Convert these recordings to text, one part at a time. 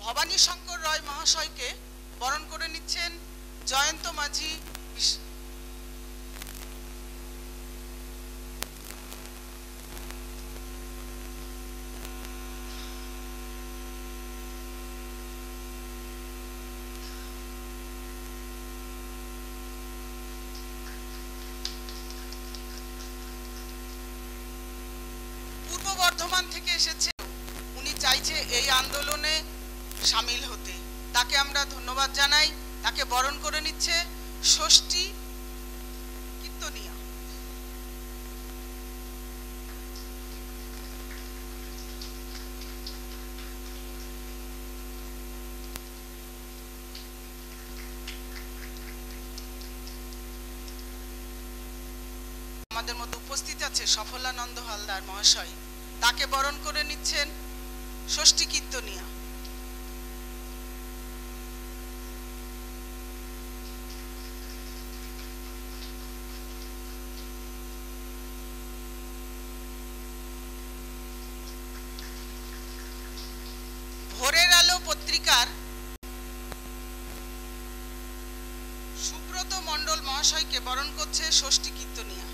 ভবানী শঙ্কর রয় মহাশয়কে বরণ করে নিচ্ছেন জয়ন্ত মাঝি। পূর্ব বর্ধমান থেকে এসেছে, উনি চাইছে এই আন্দোলনে সামিল হতে। তাকে আমরা ধন্যবাদ জানাই। তাকে বরণ করে নিচ্ছে ষষ্ঠী কীর্তনিয়া। আমাদের মধ্যে উপস্থিত আছে সফলানন্দ হালদার মহাশয়, তাকে বরণ করে নিচ্ছেন ষষ্ঠী কীর্তনিয়া। ভোরের আলো পত্রিকার সুব্রত মণ্ডল মহাশয়কে বরণ করছে ষষ্ঠী কীর্তনিয়া।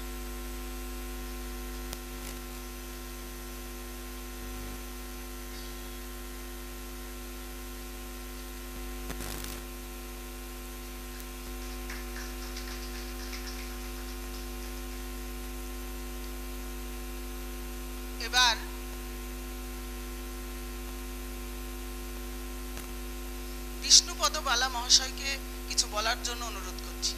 এবার বিষ্ণুপদ বালা মহাশয়কে কিছু বলার জন্য অনুরোধ করছি।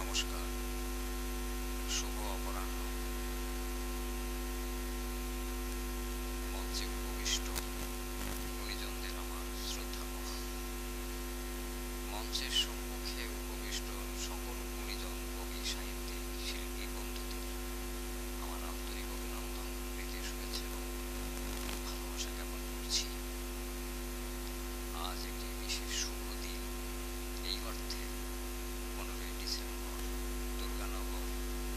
নমস্কার, শুভ অপরাহ্ন। মঞ্চে উপবিষ্ট গুণীজনদের আমার শ্রদ্ধা প্রণাম। মঞ্চের সম্মুখে উপবিষ্ট সকল গুণীজন, কবি, সাহিত্যিক, শিল্পী বন্ধুদের আমার আন্তরিক অভিনন্দন, প্রীতি, শুভেচ্ছা এবং ভালোবাসা জ্ঞাপন করছি। আজ একটি বিশেষ শুভ দিন। এই অর্থে 15ই ডিসেম্বর দুর্গানগর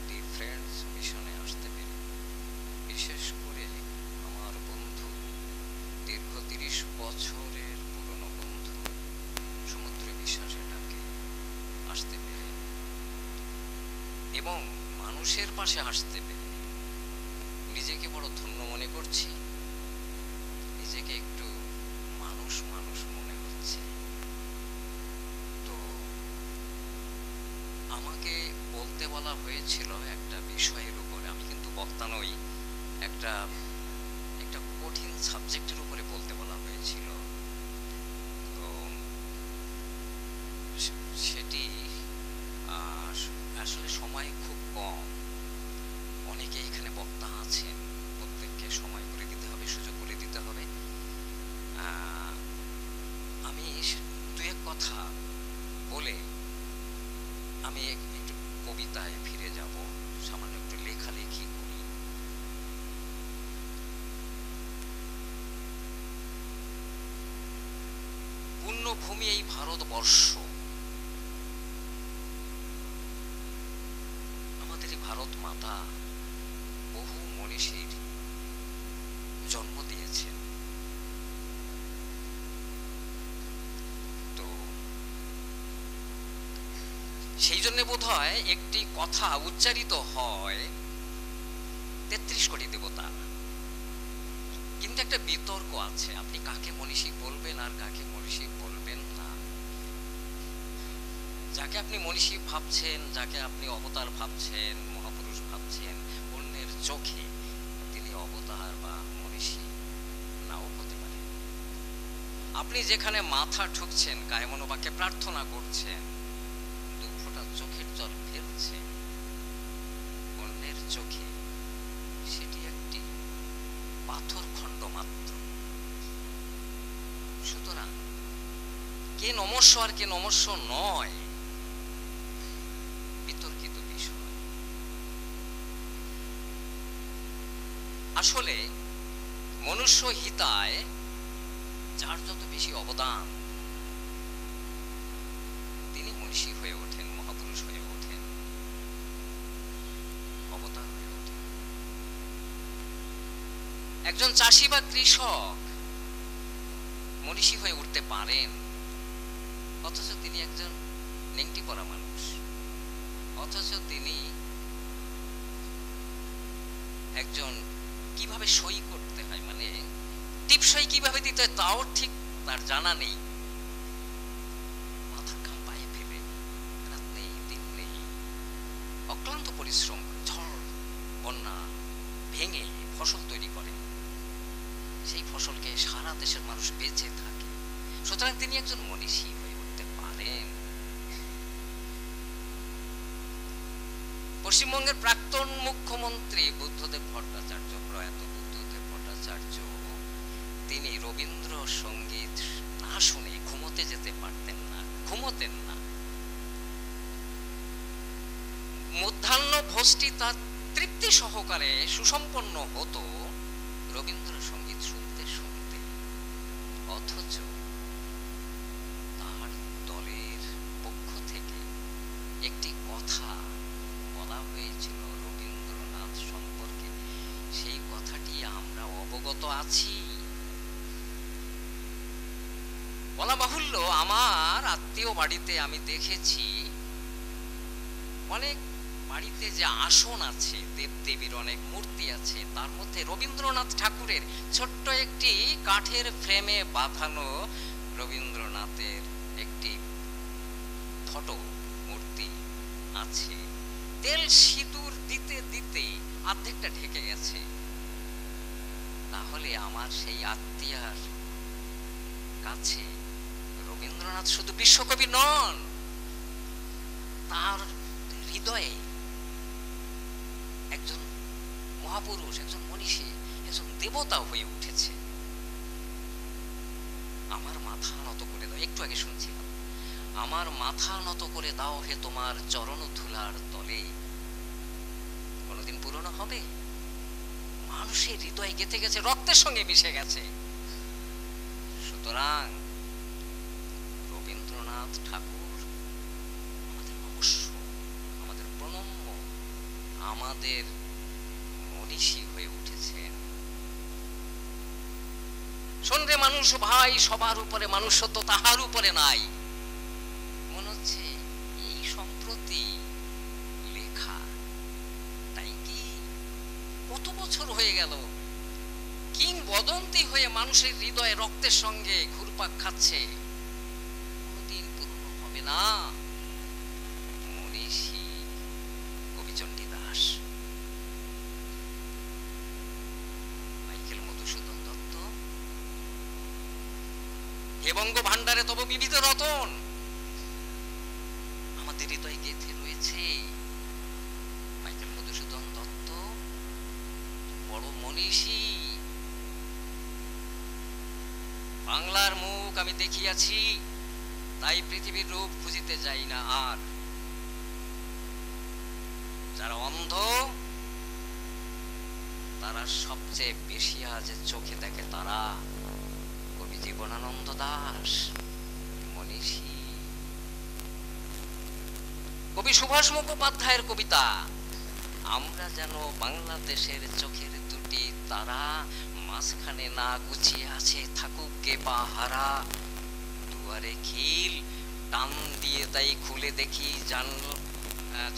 দি ফ্রেন্ডস মিশনে আসতে পেরে, বিশেষ করে আমার বন্ধু, দীর্ঘ 30 বছরের পুরনো বন্ধু সমুদ্র বিশ্বাসের ডাকে আসতে পেরে এবং মানুষের পাশে আসতে পেরে নিজেকে বড় ধন্য মনে করছি। নিজেকে একটু মানুষ মানুষ মনে হচ্ছে। তো আমাকে বলতে বলা হয়েছিল একটা বিষয়ের উপরে, আমি কিন্তু বক্তা নই, একটা কঠিন সাবজেক্টের উপরে বলতে বলা হয়েছিল। তো সেটি আসলে সময় খুব কম। অনেকে এখানে বক্তা আছেন, প্রত্যেককে সময় করে দিতে হবে, সুযোগ করে দিতে হবে। আমি দু এক কথা বলে আমি একটু কবিতায় ফিরে যাব, সামান্য একটু লেখালেখি করি। পুণ্যভূমি এই ভারতবর্ষ, আমাদের এই ভারত মাতা বহু মনীষীর জন্ম দিয়েছেন। তো সেই জন্য বোধ হয় একটি কথা উচ্চারিত হয় 33 কোটি দেবতা, কিন্তু একটা বিতর্ক আছে, আপনি কাকে মনীষী বলবেন আর কাকে মনীষী বলবেন না। যাকে আপনি মনীষী ভাবছেন, যাকে আপনি অবতার ভাবছেন, মহাপুরুষ ভাবছেন, অন্যের চোখে তিনি অবতার বা মনীষী নাও হতে পারে। আপনি যেখানে মাথা ঠুকছেন, কায়মনোবাক্যে প্রার্থনা করছেন, দু ফোঁটা চোখের জল ফেলছেন, অন্যের চোখে সেটি একটি পাথর খণ্ড মাত্র। সুতরাং কে নমস্য আর কে নমস্য নয় বিতর্কিত বিষয়। আসলে মনুষ্য হিতায় যার যত বেশি অবদান তিনি মনীষী হয়ে ওঠেন, মহাপুরুষ হয়ে ওঠেন, অবতার হয়ে ওঠেন। একজন চাষি বা কৃষক মনীষী হয়ে উঠতে পারেন, অথচ তিনি একজন নেংটি পরা মানুষ, অথচ তিনি একজন কিভাবে সই করতে হয়, মানে টিপসই কিভাবে দিতে হয় তাও ঠিক তার জানা নেই। মাথা ঘাম পায়ে ফেলে রাত নেই দিন নেই অক্লান্ত পরিশ্রম করে ঝড় বন্যা ভেঙে ফসল তৈরি করে, সেই ফসলকে সারা দেশের মানুষ বেঁচে থাকে। সুতরাং তিনি একজন মনীষী হয়ে উঠতে পারেন। পশ্চিমবঙ্গের প্রাক্তন মুখ্যমন্ত্রী বুদ্ধদেব ভট্টাচার্য, প্রয়াত বুদ্ধদেব ভট্টাচার্য, তিনি রবীন্দ্র সঙ্গীত না শুনে ঘুমোতে যেতে পারতেন না, ঘুমোতেন না। মধ্যাহ্ন ভোজটি তার তৃপ্তি সহকারে সুসম্পন্ন হতো রবীন্দ্র সঙ্গীত শুনতে শুনতে। অথচ তার দলের পক্ষ থেকে একটি কথা বলা হয়েছিল রবীন্দ্রনাথ সম্পর্কে, সেই কথাটি আমরা অবগত আছি। বলা বাহুল্য, আমার আত্মীয় বাড়িতে আমি দেখেছি অনেক বাড়িতে যে আসন আছে, দেবদেবীর অনেক মূর্তি আছে, তার মধ্যে রবীন্দ্রনাথ ঠাকুরের ছোট্ট একটি কাঠের ফ্রেমে বাঁধানো রবীন্দ্রনাথের একটি ফটো মূর্তি আছে। তেল সিঁদুর দিতে দিতে অর্ধেকটা ঢেকে গেছে। তাহলে আমার সেই আত্মীয়ার কাছে রবীন্দ্রনাথ শুধু বিশ্বকবি নন, তার হৃদয়ে একজন মহাপুরুষ, একজন মনীষী, একজন দেবতা হয়ে উঠেছে। আমার মাথা নত করে দাও, একটু আগে শুনছিলাম, আমার মাথা নত করে দাও হে তোমার চরণ ধুলার তলে। কোনদিন পুরনো হবে? মানুষের হৃদয়ে গেঁথে গেছে, রক্তের সঙ্গে মিশে গেছে। সুতরাং রবীন্দ্রনাথ ঠাকুর আমাদের নমস্য, আমাদের প্রণম্য, আমাদের মনীষী হয়ে উঠেছেন। শোন রে মানুষ ভাই, সবার উপরে মানুষত্ব তাহার উপরে নাই। মনে হচ্ছে এই সম্প্রতি লেখা, তাই কি কত বছর হয়ে গেল কিংবদন্তি হয়ে মানুষের হৃদয়ে রক্তের সঙ্গে ঘুরপাক খাচ্ছে। কোনদিন পুরনো হবে না। মনীষী কবিচণ্ডী দাস, মাইকেল মধুসূদন দত্ত, হে বঙ্গ ভাণ্ডারে তব বিবিধ রতন আমাদের হৃদয়ে গেঁথে রয়েছে। মাইকেল মধুসূদন দত্ত বড় মনীষী। বাংলার মুখ আমি দেখিয়াছি, তাই পৃথিবীর রূপ খুঁজিতে যাই না আর। যারা অন্ধ তারা সবচেয়ে বেশি আজ চোখে দেখে, তারা কবি জীবনানন্দ দাশ মনীষী। কবি সুভাষ মুখোপাধ্যায়ের কবিতা, আমরা যেন বাংলাদেশের চোখের দুটি তারা, মাঝখানে না গুছিয়ে আছে থাকুক গে পাহারা। দুয়ারে খিল টান দিয়ে তাই খুলে দেখি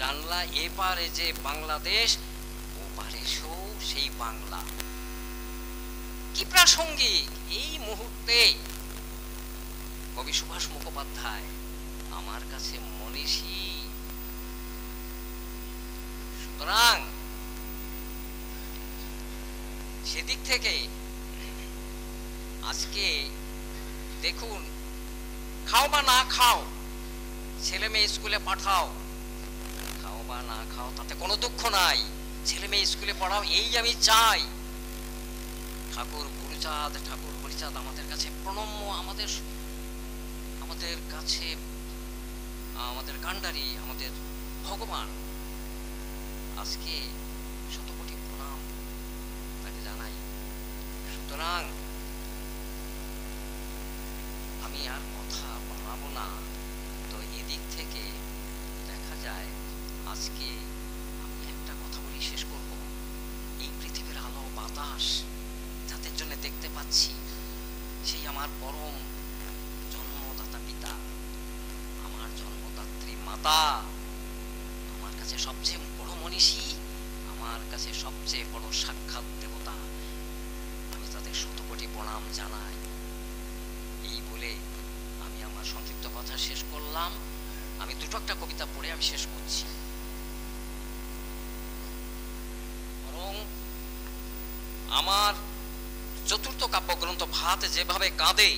জানলা, এপারে যে বাংলাদেশ, ওপারে সেই বাংলা। কি প্রাসঙ্গিক এই মুহূর্তে কবি সুভাষ মুখোপাধ্যায় আমার কাছে মনীষী। সুতরাং সেদিক থেকে আজকে দেখুন, খাও বা না খাও, ছেলে মেয়ে স্কুলে পাঠাও, খাও বা না খাও, তাতে কোনো দুঃখ নাই। ছেলে মেয়ে স্কুলে পড়াও, এই আমি চাই। ঠাকুর গুরুচাঁদ, ঠাকুর হরিচাঁদ আমাদের কাছে প্রণম্য, আমাদের কাছে আমাদের কাণ্ডারি, আমাদের ভগবান। আজকে শতকোটি প্রণাম তাকে জানাই। সুতরাং আমি আর কথা বাড়াবো না। তো এদিক থেকে দেখা যায় আজকে আমি একটা কথা বলি শেষ করব। এই পৃথিবীর আলো বাতাস যাদের জন্য দেখতে পাচ্ছি, সেই আমার পরম জন্মদাতা পিতা, আমার জন্মদাত্রী মাতা, আমার কাছে সবচেয়ে বড় মনীষী, আমার কাছে সবচেয়ে বড় সাক্ষাৎ দেবতা। আমি তাদের শতকোটি প্রণাম জানাই। এই বলে আমি আমার সংক্ষিপ্ত কথা শেষ করলাম। আমি দুটো একটা কবিতা পড়ে আমি শেষ করছি। বরং আমার চতুর্থ কাব্যগ্রন্থ ভাত যেভাবে কাঁদে,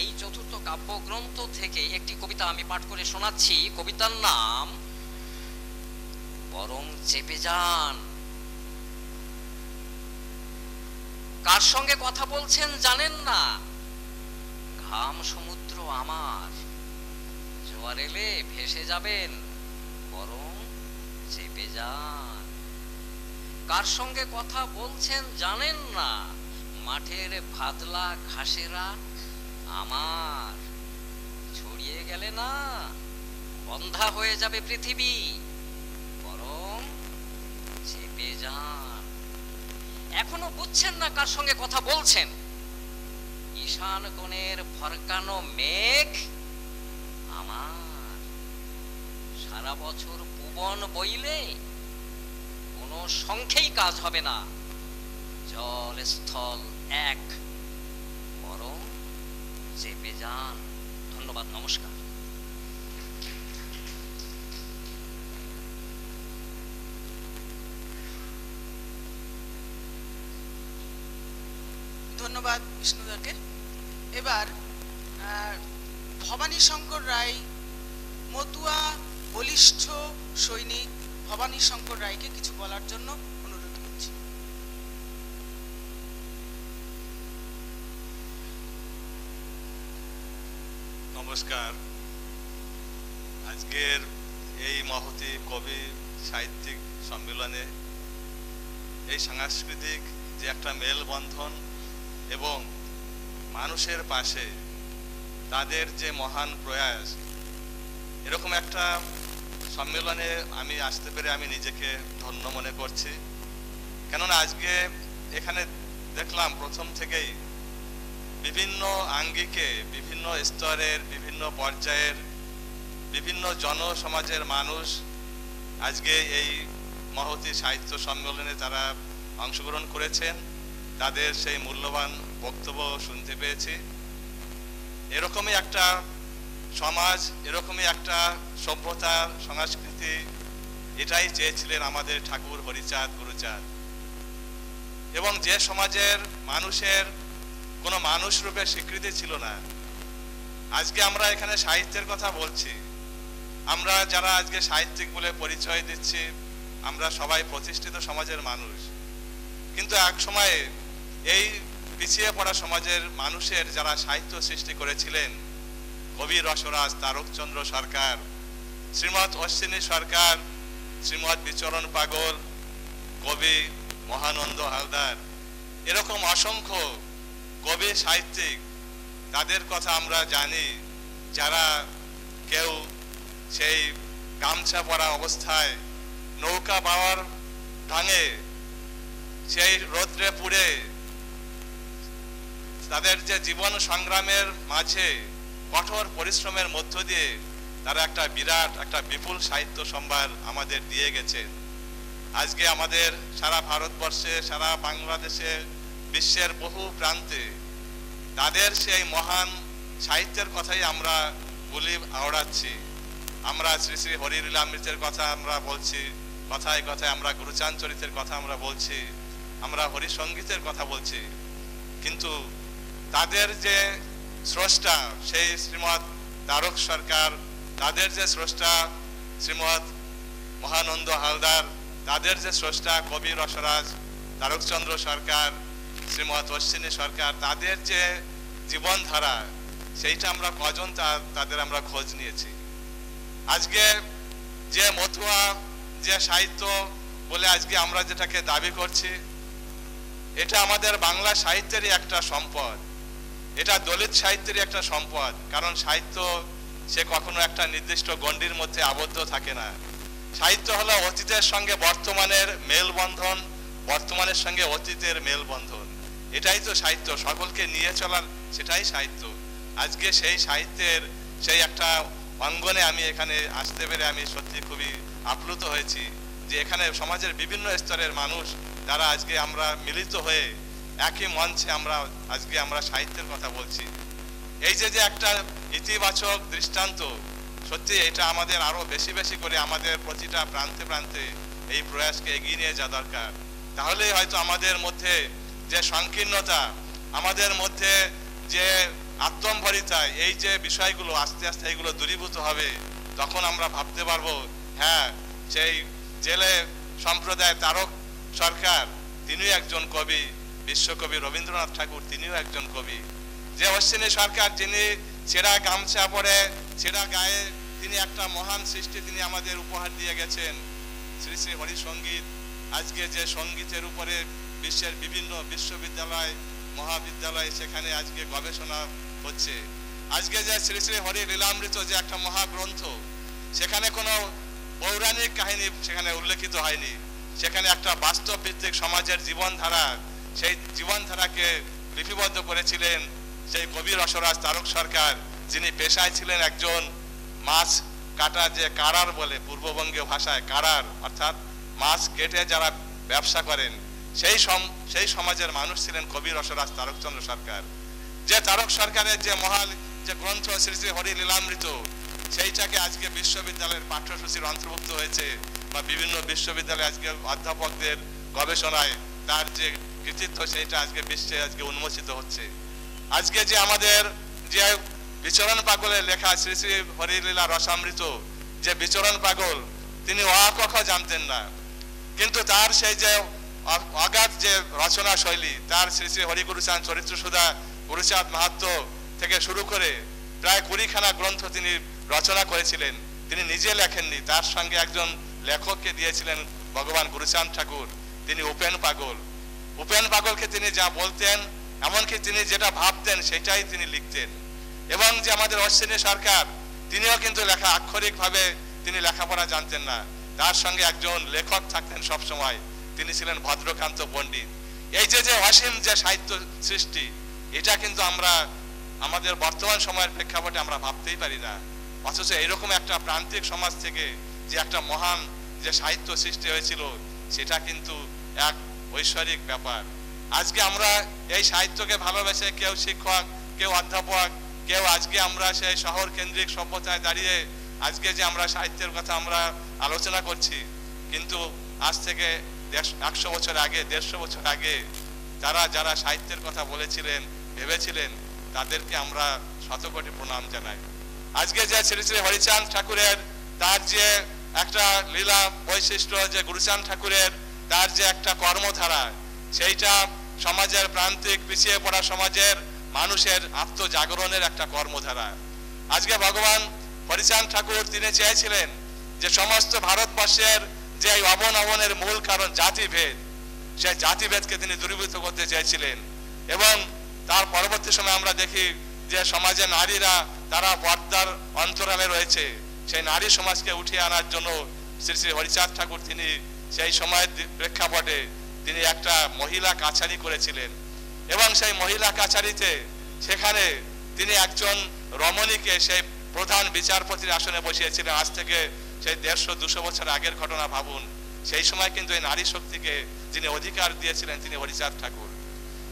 এই চতুর্থ কাব্যগ্রন্থ থেকে একটি কবিতা আমি পাঠ করে শোনাচ্ছি। কবিতার নাম বরং চেপে যান। কার সঙ্গে কথা বলছেন জানেন না, ঘাম সমুদ্র আমার, জোয়ার এলে ভেসে যাবেন, বরং চেপে যান। কার সঙ্গে কথা বলছেন জানেন না, মাঠের ভাদলা ঘাসেরা আমার, ছড়িয়ে গেলে না বন্ধা হয়ে যাবে পৃথিবী, বরং চেপে যান। এখনো বুঝছেন না কার সঙ্গে কথা বলছেন? ঈশান কোণের ফরকানো মেঘ আমার, সারা বছর ভুবন বইলে কোনো সংখ্যেই কাজ হবে না, জল স্থল এক, বরং চেপে যান। ধন্যবাদ, নমস্কার। ধন্যবাদ বিষ্ণুদাকে। এবার ভবানী শঙ্কর রায়, মতুয়া বলিষ্ঠ সৈনিক ভবানী শঙ্কর রায়কে কিছু বলার জন্য অনুরোধ করছি। নমস্কার। আজকের এই মহতী কবি সাহিত্যিক সম্মেলনে এই সাংস্কৃতিক যে একটা মেলবন্ধন এবং মানুষের পাশে তাদের যে মহান প্রয়াস, এরকম একটা সম্মেলনে আমি আসতে পেরে আমি নিজেকে ধন্য মনে করছি। কেননা আজকে এখানে দেখলাম প্রথম থেকেই বিভিন্ন আঙ্গিকে, বিভিন্ন স্তরের, বিভিন্ন পর্যায়ের, বিভিন্ন জনসমাজের মানুষ আজকে এই মহতী সাহিত্য সম্মেলনে তারা অংশগ্রহণ করেছেন। তাদের সেই মূল্যবান বক্তব্য শুনতে পেয়েছি। এরকমই একটা সমাজ, এরকমই একটা সভ্যতা, সংস্কৃতি, এটাই চেয়েছিলেন আমাদের ঠাকুর হরিচাঁদ গুরুচাঁদ। এবং যে সমাজের মানুষের কোনো মানুষ রূপে স্বীকৃতি ছিল না, আজকে আমরা এখানে সাহিত্যের কথা বলছি, আমরা যারা আজকে সাহিত্যিক বলে পরিচয় দিচ্ছি, আমরা সবাই প্রতিষ্ঠিত সমাজের মানুষ। কিন্তু এক সময়ে এই পিছিয়ে পড়া সমাজের মানুষের যারা সাহিত্য সৃষ্টি করেছিলেন, কবি রসরাজ তারকচন্দ্র সরকার, শ্রীমৎ অশ্বিনী সরকার, শ্রীমৎ বিচরণ পাগল, কবি মহানন্দ হালদার, এরকম অসংখ্য কবি সাহিত্যিক, তাদের কথা আমরা জানি, যারা কেউ সেই গামছা পরা অবস্থায় নৌকা পাওয়ার ঢঙে সেই রৌদ্রে পুড়ে তাদের যে জীবন সংগ্রামের মাঝে কঠোর পরিশ্রমের মধ্য দিয়ে তারা একটা বিরাট, একটা বিপুল সাহিত্য সম্ভার আমাদের দিয়ে গেছেন। আজকে আমাদের সারা ভারতবর্ষে, সারা বাংলাদেশে, বিশ্বের বহু প্রান্তে তাদের সেই মহান সাহিত্যের কথাই আমরা বলি আওড়াচ্ছি। আমরা শ্রী শ্রী হরিলীলামৃতের কথা আমরা বলছি, কথায় কথায় আমরা গুরুচাঁদ চরিত্রের কথা আমরা বলছি, আমরা হরিসঙ্গীতের কথা বলছি। কিন্তু তাদের যে স্রষ্টা সেই শ্রীমৎ তারক সরকার, তাদের যে স্রষ্টা শ্রীমৎ মহানন্দ হালদার, তাদের যে স্রষ্টা কবি রসরাজ তারকচন্দ্র সরকার, শ্রীমৎ অশ্বিনী সরকার, তাদের যে জীবনধারা সেইটা আমরা কজন তাদের আমরা খোঁজ নিয়েছি। আজকে যে মতুয়া যে সাহিত্য বলে আজকে আমরা যেটাকে দাবি করছি, এটা আমাদের বাংলা সাহিত্যেরই একটা সম্পদ, এটা দলিত সাহিত্যেরই একটা সম্পদ। কারণ সাহিত্য সে কখনো একটা নির্দিষ্ট গণ্ডির মধ্যে আবদ্ধ থাকে না। সাহিত্য হলো অতীতের সঙ্গে বর্তমানের মেলবন্ধন, বর্তমানের সঙ্গে অতীতের মেলবন্ধন। এটাই তো সাহিত্য, সকলকে নিয়ে চলার, সেটাই সাহিত্য। আজকে সেই সাহিত্যের সেই একটা অঙ্গনে আমি এখানে আসতে পেরে আমি সত্যি খুবই আপ্লুত হয়েছি যে এখানে সমাজের বিভিন্ন স্তরের মানুষ যারা আজকে আমরা মিলিত হয়ে একই মঞ্চে আজকে আমরা সাহিত্যের কথা বলছি। এই যে একটা ইতিবাচক দৃষ্টান্ত, সত্যি এটা আমাদের আরো বেশি বেশি করে আমাদের প্রতিটা প্রান্তে প্রান্তে এই প্রয়াসকে এগিয়ে নিয়ে যাওয়া দরকার। তাহলেই হয়তো আমাদের মধ্যে যে সংকীর্ণতা, আমাদের মধ্যে যে আত্মম্বরিতা, এই যে বিষয়গুলো আস্তে আস্তে এগুলো দূরীভূত হবে। তখন আমরা ভাবতে পারবো, হ্যাঁ, সেই জেলে সম্প্রদায় তারক সরকার তিনিও একজন কবি, বিশ্বকবি রবীন্দ্রনাথ ঠাকুর তিনিও একজন কবি। যে অশ্বিনী সরকার যিনি ছেঁড়া গামছা পরে ছেঁড়া গায়ে তিনি একটা মহান সৃষ্টি তিনি আমাদের উপহার দিয়ে গেছেন, শ্রী শ্রী হরি সঙ্গীত। আজকে যে সঙ্গীতের উপরে বিশ্বের বিভিন্ন বিশ্ববিদ্যালয় মহাবিদ্যালয় সেখানে আজকে গবেষণা হচ্ছে। আজকে যে শ্রী শ্রী হরি লীলামৃত যে একটা মহাগ্রন্থ, সেখানে কোনো পৌরাণিক কাহিনী সেখানে উল্লেখিত হয়নি, সেখানে একটা বাস্তব ভিত্তিক সমাজের জীবনধারা, সেই জীবনধারাকে লিপিবদ্ধ করেছিলেন সেই কবি রসরাজ তারক সরকার, যিনি পেশায় ছিলেন একজন মাছ কাটা, যে কারার বলে পূর্ববঙ্গীয় ভাষায় কারার, অর্থাৎ মাছ কেটে যারা ব্যবসা করেন, সেই সমাজের মানুষ ছিলেন কবি রসরাজ তারকচন্দ্র সরকার। যে তারক সরকারের যে মহান যে গ্রন্থ শ্রী শ্রী হরি লীলামৃত, সেইটাকে আজকে বিশ্ববিদ্যালয়ের পাঠ্যসূচির অন্তর্ভুক্ত হয়েছে, বা বিভিন্ন বিশ্ববিদ্যালয়ে আজকে অধ্যাপকদের গবেষণায় তার যে কৃতিত্ব সেইটা আজকে বিশ্বে আজকে উন্মোচিত হচ্ছে। আজকে যে আমাদের যে বিচরণ পাগলের লেখা শ্রী শ্রী হরিলীলা রসামৃত, যে বিচরণ পাগল তিনি অ ক খ জানতেন না, কিন্তু তার সেই যে অগাধ যে রচনা শৈলী, তার শ্রী শ্রী হরি গুরুচাঁদ চরিত্র সুধা, গুরুচাঁদ মাহাত্ম থেকে শুরু করে প্রায় 20খানা গ্রন্থ তিনি রচনা করেছিলেন। তিনি নিজে লেখেননি, তার সঙ্গে একজন লেখককে দিয়েছিলেন ভগবান গুরুচাঁদ ঠাকুর, তিনি উপেন পাগল। উপেন পাগলকে তিনি যা বলতেন, এমনকি তিনি যেটা ভাবতেন সেটাই তিনি লিখতেন। এবং যে আমাদের অশ্বিনী সরকার, তিনিও কিন্তু লেখা আক্ষরিকভাবে তিনি লেখাপড়া জানতেন না, তার সঙ্গে একজন লেখক থাকতেন সব সময়, তিনি ছিলেন ভদ্রকান্ত পণ্ডিত। এই যে অসীম যে সাহিত্য সৃষ্টি, এটা কিন্তু আমরা আমাদের বর্তমান সময়ের প্রেক্ষাপটে আমরা ভাবতেই পারি না। অথচ এইরকম একটা প্রান্তিক সমাজ থেকে যে একটা মহান যে সাহিত্য সৃষ্টি হয়েছিল, সেটা কিন্তু এক ঐশ্বরিক ব্যাপার। আজকে আমরা এই সাহিত্যকে ভালোবেসে কেউ শিক্ষক, কেউ অধ্যাপক, কেউ আজকে আমরা সেই শহর কেন্দ্রিক সভ্যতায় দাঁড়িয়ে আজকে যে আমরা সাহিত্যের কথা আমরা আলোচনা করছি, কিন্তু আজ থেকে 100 বছর আগে, 150 বছর আগে যারা সাহিত্যের কথা বলেছিলেন, ভেবেছিলেন, তাদেরকে আমরা শতকোটি প্রণাম জানাই। আজকে যে শ্রী শ্রী হরিচাঁদ ঠাকুরের তার যে একটা লীলা বৈশিষ্ট্য, যে গুরুচাঁদ ঠাকুরের তার যে একটা কর্মধারা, সেইটা সমাজের প্রান্তিক পিছিয়ে পড়া সমাজের মানুষের আত্মজাগরণের একটা কর্মধারা। আজকে ভগবান হরিচাঁদ ঠাকুর তিনি চেয়েছিলেন যে সমস্ত ভারতবর্ষের যে অবনবনের মূল কারণ জাতিভেদ, সেই জাতিভেদকে তিনি দূরীভূত করতে চেয়েছিলেন। এবং তার পরবর্তী সময় আমরা দেখি যে সমাজে নারীরা তারা পর্দার অন্তরালে রয়েছে, সেই নারী সমাজকে উঠিয়ে আনার জন্য শ্রী শ্রী হরিচাঁদ ঠাকুর তিনি সেই সময়ের প্রেক্ষাপটে তিনি একটা মহিলা কাছারি করেছিলেন। এবং সেই মহিলা কাছারিতে সেখানে তিনি একজন রমণীকে সেই প্রধান বিচারপতির আসনে বসিয়েছিলেন। আজ থেকে সেই 150-200 বছর আগের ঘটনা ভাবুন। সেই সময় কিন্তু এই নারী শক্তিকে যিনি অধিকার দিয়েছিলেন তিনি হরিচাঁদ ঠাকুর।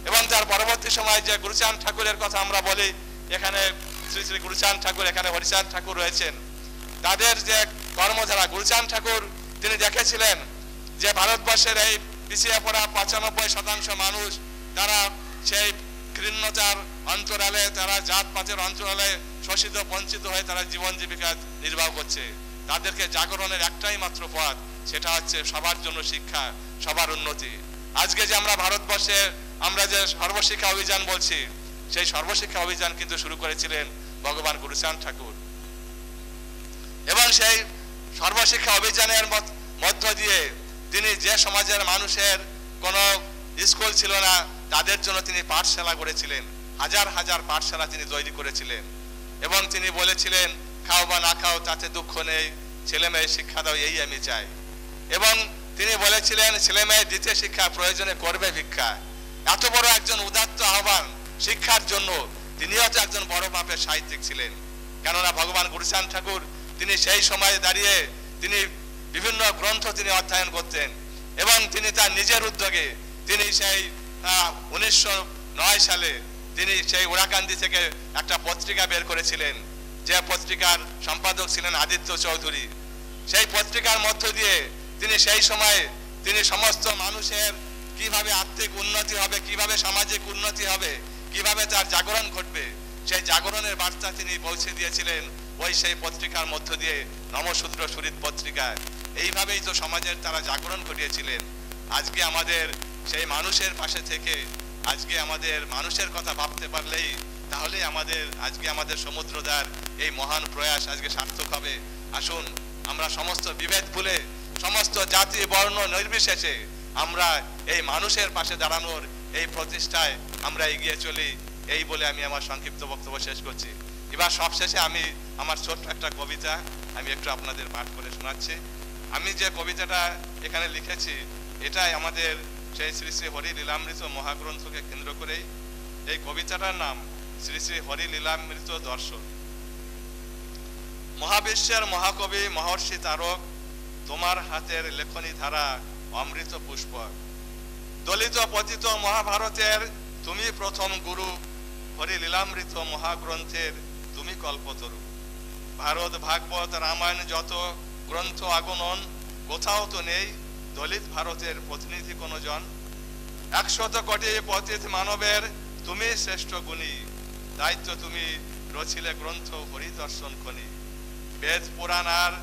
এবং তার পরবর্তী সময় যে গুরুচাঁদ ঠাকুরের কথা আমরা বলি, এখানে শ্রী শ্রী গুরুচাঁদ ঠাকুর, এখানে হরিচাঁদ ঠাকুর রয়েছেন, তাদের যে কর্মধারা, গুরুচাঁদ ঠাকুর তিনি দেখেছিলেন যে ভারতবর্ষের এই পিছিয়ে পড়া 95% মানুষ তারা সেই ঘৃণ্যতার অন্তরালে, তারা জাতপাতের অন্তরালে শোষিত বঞ্চিত হয়ে তারা জীবন জীবিকা নির্বাহ করছে। তাদেরকে জাগরণের একটাই মাত্র পথ, সেটা হচ্ছে সবার জন্য শিক্ষা, সবার উন্নতি। আজকে যে আমরা ভারতবর্ষে আমরা যে সর্বশিক্ষা অভিযান বলছি, সেই সর্বশিক্ষা অভিযান কিন্তু শুরু করেছিলেন ভগবান গুরুচাঁদ ঠাকুর। এবং সেই সর্বশিক্ষা অভিযানের মধ্য দিয়ে তিনি যে সমাজের মানুষের কোনো স্কুল ছিল না, তাদের জন্য তিনি পাঠশালা গড়েছিলেন, হাজার হাজার পাঠশালা তিনি তৈরি করেছিলেন। এবং তিনি বলেছিলেন, খাও বা না খাও তাতে দুঃখ নেই, ছেলে মেয়ে শিক্ষা দাও এই আমি চাই। এবং তিনি বলেছিলেন, ছেলে মেয়ে দিতে শিক্ষা, প্রয়োজনে করবে ভিক্ষা। এত বড় একজন উদাত্ত আহ্বান শিক্ষার জন্য, তিনিও তো একজন বড় মাপের সাহিত্যিক ছিলেন। কেননা ভগবান গুরুচাঁদ ঠাকুর তিনি সেই সময়ে দাঁড়িয়ে তিনি বিভিন্ন গ্রন্থ তিনি অধ্যয়ন করতেন। এবং তিনি তার নিজের উদ্যোগে তিনি সেই 1909 সালে তিনি সেই ওরাকান্দি থেকে একটা পত্রিকা বের করেছিলেন, যে পত্রিকার সম্পাদক ছিলেন আদিত্য চৌধুরী। সেই পত্রিকার মধ্য দিয়ে তিনি সেই সময়ে তিনি সমস্ত মানুষের কিভাবে আর্থিক উন্নতি হবে, কিভাবে সামাজিক উন্নতি হবে, কিভাবে তার জাগরণ ঘটবে, সেই জাগরণের বার্তা তিনি পৌঁছে দিয়েছিলেন ওই সেই পত্রিকার মধ্য দিয়ে, নমশূদ্র সুরিত পত্রিকায়। এইভাবেই তো সমাজের তারা জাগরণ ঘটিয়েছিলেন। আজকে আমাদের সেই মানুষের পাশে থেকে আজকে আমাদের মানুষের কথা ভাবতে পারলেই তাহলে আজকে আমাদের সমুদ্রদার এই মহান প্রয়াস আজকে সার্থক হবে। আসুন আমরা সমস্ত বিভেদ ভুলে, সমস্ত জাতি বর্ণ নির্বিশেষে আমরা এই মানুষের পাশে দাঁড়ানোর এই প্রতিষ্ঠায় আমরা এগিয়ে চলি। এই বলে আমি আমার সংক্ষিপ্ত বক্তব্য শেষ করছি। এবার সবশেষে আমি আমার ছোট্ট একটা কবিতা আমি একটু আপনাদের পাঠ করে শোনাচ্ছি। আমি যে কবিতাটা এখানে লিখেছি এটাই আমাদের সেই শ্রী শ্রী হরি লীলামৃত মহাগ্রন্থকে কেন্দ্র করেই। এই কবিতাটার নাম শ্রী শ্রী হরি লীলামৃত দর্শন। মহাবিশ্বের মহাকবি মহর্ষি তারক, তোমার হাতের লেখনী ধারা অমৃত পুষ্পক। দলিত পতিত মহাভারতের তুমি প্রথম গুরু, হরি লীলামৃত মহাগ্রন্থের তুমি কল্পতরু। ভারত ভাগবত রামায়ণ যত গ্রন্থ আগমন, কোথাও তো নেই দলিত ভারতের প্রতিনিধি কোনো জন। 100 কোটি পতিত মানবের তুমি শ্রেষ্ঠ গুণী, দায়িত্ব তুমি রচিলে গ্রন্থ হরিদর্শন খনি। বেদ পুরাণ আর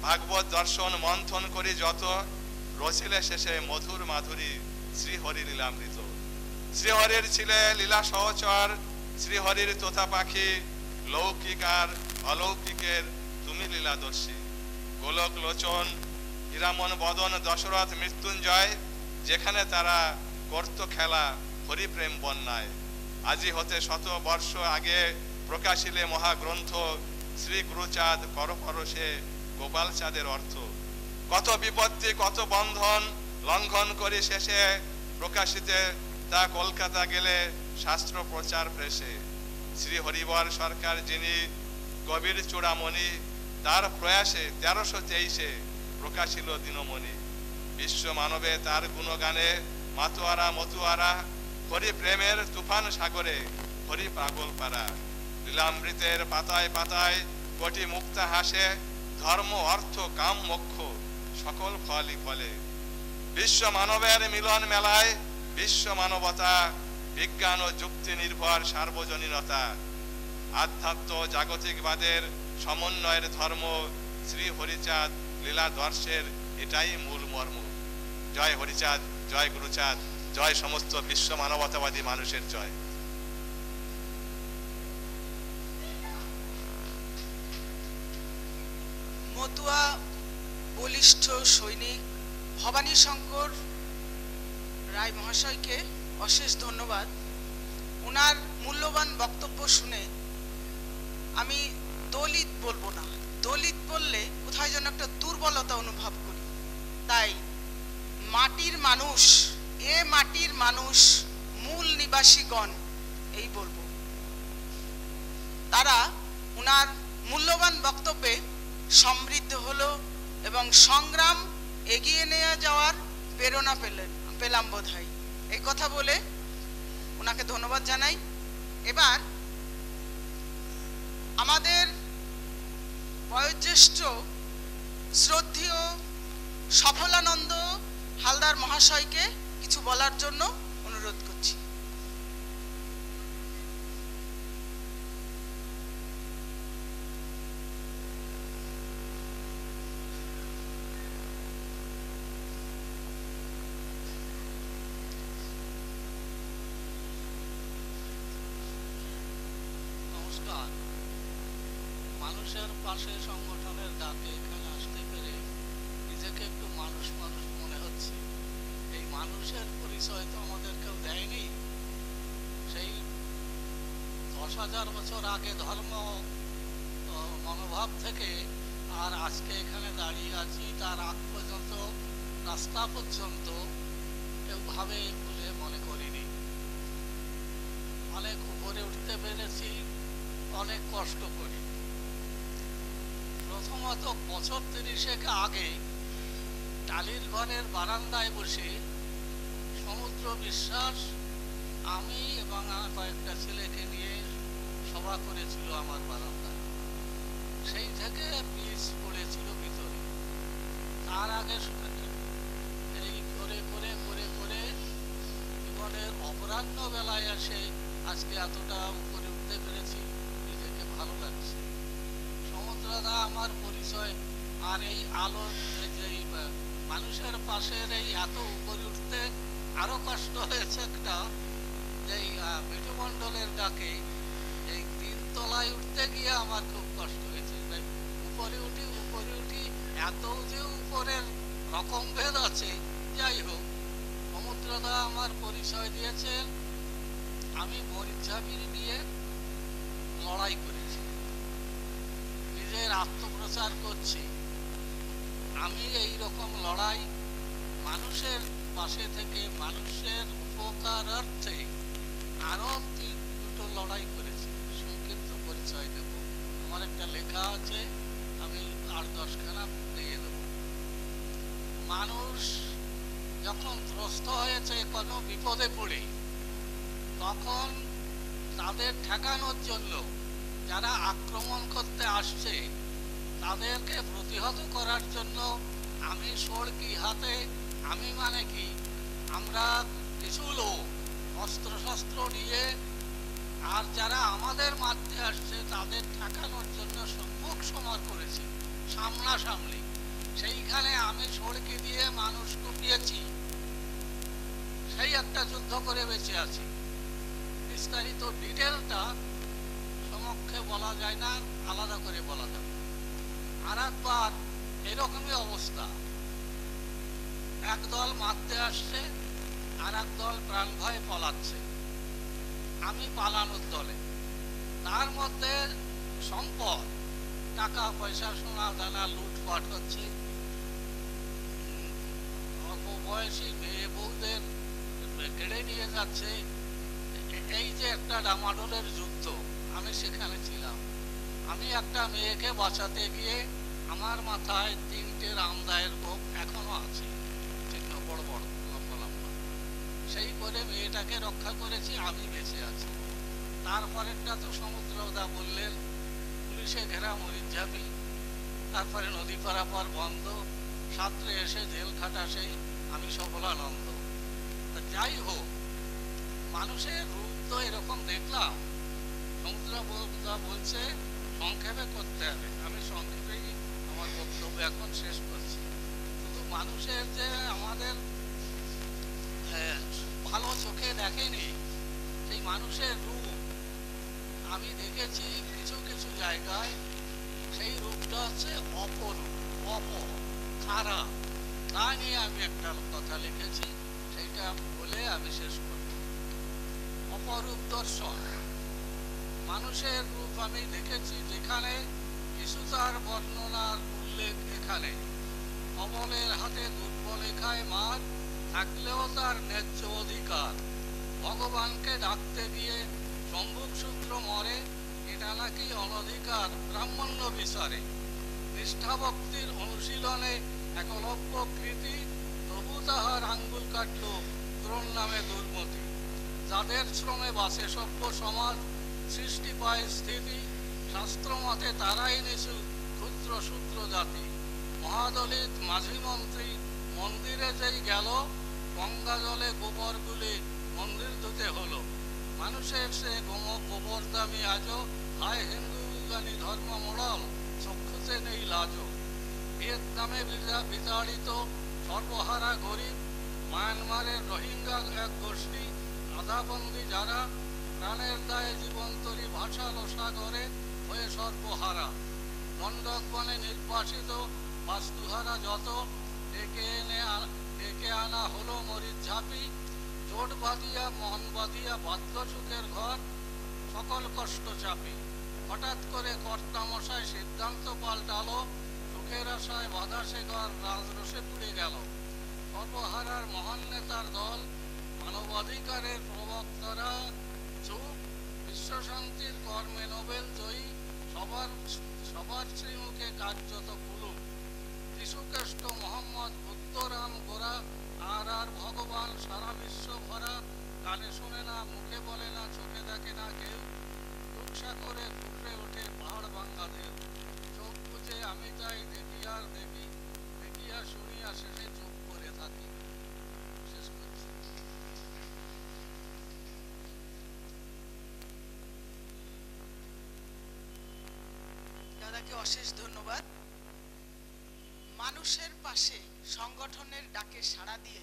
ভাগবত দর্শন মন্থন করি যত, রচিলে শেষে মধুর মাধুরী শ্রীহরি লীলামৃত। শ্রীহরির ছিলে লীলা সহচর, শ্রীহরির তোতা পাখি, লৌকিক আর অলৌকিকের তুমি লীলাদর্শী। গোলক লোচন হীরামন বদন দশরথ মৃত্যুঞ্জয়, যেখানে তারা করত খেলা হরিপ্রেম বন্যায়। আজি হতে 100 বর্ষ আগে প্রকাশিলে মহাগ্রন্থ, শ্রী গুরুচাঁদ করপরশে গোপাল চাঁদের অর্থ। কত বিপত্তি কত বন্ধন লঙ্ঘন করে শেষে, প্রকাশিতে তা কলকাতা গেলে শাস্ত্র প্রচার প্রেসে। শ্রী হরিবর সরকার যিনি কবির চূড়ামণি, তার প্রয়াসে 1323 প্রকাশিল দিনমণি। বিশ্ব মানবে তার গুণগানে মাতোয়ারা মতুয়ারা, হরি প্রেমের তুফান সাগরে হরি পাগল পারা। লীলামৃতের পাতায় পাতায় কোটি মুক্তা হাসে, ধর্ম অর্থ কাম মোক্ষ সকল ফলই ফলে। বিশ্ব মানবের মিলন মেলায় বিশ্ব মানবতা, বিজ্ঞান ও যুক্তি নির্ভর সার্বজনীনতা। আধ্যাত্ম জাগতিকবাদের সমন্বয়ের ধর্ম, শ্রী হরিচাঁদ লীলাদর্শের এটাই মূল মর্ম। জয় হরিচাঁদ, জয় গুরুচাঁদ, জয় সমস্ত বিশ্ব মানবতাবাদী মানুষের জয়। মতুয়া বলিষ্ঠ সৈনিক ভবানী শঙ্কর রায় মহাশয়কে অশেষ ধন্যবাদ। ওনার মূল্যবান বক্তব্য শুনে আমি দলিত বলবো না, দলিত বললে কোথায় যেন একটা দুর্বলতা অনুভব করি। তাই মাটির মানুষ, এ মাটির মানুষ, মূল নিবাসীগণ এই বলবো। তারা ওনার মূল্যবান বক্তব্যে সমৃদ্ধ হলো এবং সংগ্রাম এগিয়ে নিয়ে যাওয়ার প্রেরণা পেলাম বোধহয়। এই কথা বলে ওনাকে ধন্যবাদ জানাই। এবার আমাদের বয়োজ্যেষ্ঠ শ্রদ্ধেয় সফলানন্দ হালদার মহাশয়কে কিছু বলার জন্য অনুরোধ করছি। মানুষের পাশে সংগঠনের ডাকে এখানে আসতে পেরে নিজেকে একটু মানুষ মানুষ মনে হচ্ছে। এই মানুষের পরিচয় তো আমাদের কেউ দেয়নি। সেই 10,000 বছর আগে ধর্ম মনোভাব থেকে আর আজকে এখানে দাঁড়িয়ে আছি, তার আগ পর্যন্ত রাস্তা পর্যন্ত কেউ ভাবে বলে মনে করিনি। অনেক উপরে উঠতে পেরেছি, অনেক কষ্ট করি। প্রথমত বছর 30 আগে টালির ঘরের বারান্দায় বসে সমুদ্র বিশ্বাস, আমি এবং কয়েকটা ছেলেকে নিয়ে সভা করেছিল আমার বারান্দায়। সেই থেকে বীজ পড়েছিল ভিতরে। তার আগে এই করে করে করে করে জীবনের অপরাহ্ন বেলায় এসে আজকে এতটা উপরে উঠতে পেরেছি, নিজেকে ভালো লাগছে। সমুদ্রদা আমার পরিচয়। আর এই আলো যে মানুষের পাশের এই এত উপরে উঠতে আরো কষ্ট হয়েছে একটা, যে মিঠু মণ্ডলের ডাকে এই 3 তলায় উঠতে গিয়ে আমার খুব কষ্ট হয়েছে। উপরে উঠি এত যে উপরের রকম ভেদ আছে। যাই হোক, সমুদ্রদা আমার পরিচয় দিয়েছেন। আমি মরিচঝাপির নিয়ে লড়াই করেছি, নিজের আত্মপ্রচার করছি। আমি এই রকম লড়াই মানুষের পাশে থেকে মানুষের উপকারার্থে আরো 2টো লড়াই করেছি। সংক্ষিপ্ত পরিচয় দেব। আমার একটা লেখা আছে, আমি 8-10খানা দিয়ে দেব। মানুষ যখন ত্রস্ত হয়েছে কোনো বিপদে পড়ে, তখন তাদের ঠেকানোর জন্য যারা আক্রমণ করতে আসছে তাদেরকে প্রতিহত করার জন্য আমি সড়কি হাতে, আমি মানে কি, আমরা কিছু লোক অস্ত্রশস্ত্র নিয়ে আর যারা আমাদের মারতে আসছে তাদের ঠেকানোর জন্য সম্মুখ সমর করেছি, সামনাসামনি। সেইখানে আমি সড়কি দিয়ে মানুষ কুপিয়েছি। সেই একটা যুদ্ধ করে বেঁচে আছি। বিস্তারিত ডিটেলটা সমক্ষে বলা যায় না, আলাদা করে বলা যাবে। আর একবার এরকমই অবস্থা, একদল মারতে আসছে আর একদল প্রাণ ভয়ে পলাচ্ছে। আমি পালানোর দলে। তার মধ্যে সম্পদ, টাকা পয়সা, সোনা দানা লুটপাট হচ্ছে। অল্প বয়সী মেয়ে বউদের কেড়ে নিয়ে যাচ্ছে। এই যে একটা ডামাডোলের যুদ্ধ, আমি সেখানে ছিলাম। আমি একটা মেয়েকে বাঁচাতে গিয়ে আমার মাথায় 3টে রামদায়ের কোপ এখনো আছে, চিহ্ন বড় বড় লম্বা লম্বা। সেই করে মেয়েটাকে রক্ষা করেছি, আমি বেঁচে আছি। তারপরেরটা তো সমুদ্রদা বললেন, পুলিশে ঘেরা মরিচঝাপি, তারপরে নদী পারাপার বন্ধ, সাঁতরে এসে জেল খাটা, সেই আমি সফলানন্দ। যাই হোক, মানুষের রূপ তো এরকম দেখলাম। সমুদ্রদা বলছে সংক্ষেপে করতে হবে, আমি সংক্ষেপেই আমার বক্তব্য এখন শেষ করছি। শুধু মানুষের যে আমাদের ভালো চোখে দেখেনি, সেই মানুষের রূপ আমি দেখেছি কিছু কিছু জায়গায়। সেই রূপটা হচ্ছে অপরূপ, খারাপ। তা নিয়ে আমি একটা কথা লিখেছি, সেইটা বলে আমি শেষ করব। অপরূপ দর্শন, মানুষের রূপ আমি দেখেছি যেখানে কিছু তার বর্ণনার উল্লেখ এখানে। অবলের হাতে দুর্বলে খায় মার, থাকলেও তার ন্যায্য অধিকার। ভগবানকে ডাকতে গিয়ে সম্ভুক সূত্র মরে, এটা নাকি অনধিকার ব্রাহ্মণ্য বিচারে। নিষ্ঠাভক্তির অনুশীলনে একলব্য কৃতি, তবু তাহার আঙ্গুল কাটল দ্রোণ নামে দুর্মতি। যাদের শ্রমে বাসে সভ্য সমাজ, সৃষ্টি পায় স্থিতি, শাস্ত্র মতে তারাই নিছু ক্ষুদ্র শূদ্র জাতি। মহাদলিত মাঝি মন্ত্রী মন্দিরে যেই গেল, গঙ্গা জলে গোবর গুলি মন্দির ধুতে হলো। মানুষের সে গোবর দামি আজও, হায় হিন্দু বিজ্ঞানী ধর্ম মোড়ল, চক্ষুতে নেই লাজো। ভিয়েতনামে বিতাড়িত সর্বহারা গরিব, মায়ানমারের রোহিঙ্গা এক গোষ্ঠী, আধাবন্দি যারা, প্রাণের দায়ে জীবন তরি ভাসালো সাগরে হয়ে সর্বহারা। মণ্ডক বনে নির্বাসিত বাস্তুহারা যত ডেকে আনা হলো মরিচ ঝাঁপি, জোট বাঁধিয়া মন বাঁধিয়া বাধ্য সুখের ঘর, সকল কষ্ট চাপি। হঠাৎ করে কর্তামশাই সিদ্ধান্ত পাল্টালো, সুখের আশায় বাধা সে ঘর রাজরসে পুড়ে গেল। সর্বহারার মহান নেতার দল, মানবাধিকারের প্রবক্তারা চুপ, বিশ্বশান্তির কর্মে নোবেল জয়ী, সবার শ্রীমুখে কার্যত কুলুপ। যীশুখ্রিস্ট মোহাম্মদ বুদ্ধরাম গোরা আর ভগবান সারা বিশ্ব ভরা, কানে শোনে না, মুখে বলে না, চোখে দেখে না কেউ, রুকসা করে ফুটে ওঠে পাহাড় ভাঙ্গা ঢেউ। চোখ বুঝে আমি তাই দেখি আর দেখি, দেখি আর শুনি আর শেষে চুপ করে থাকি। শেষ করছি। দাদাকে অশেষ ধন্যবাদ। মানুষের পাশে সংগঠনের ডাকে সাড়া দিয়ে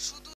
শুধু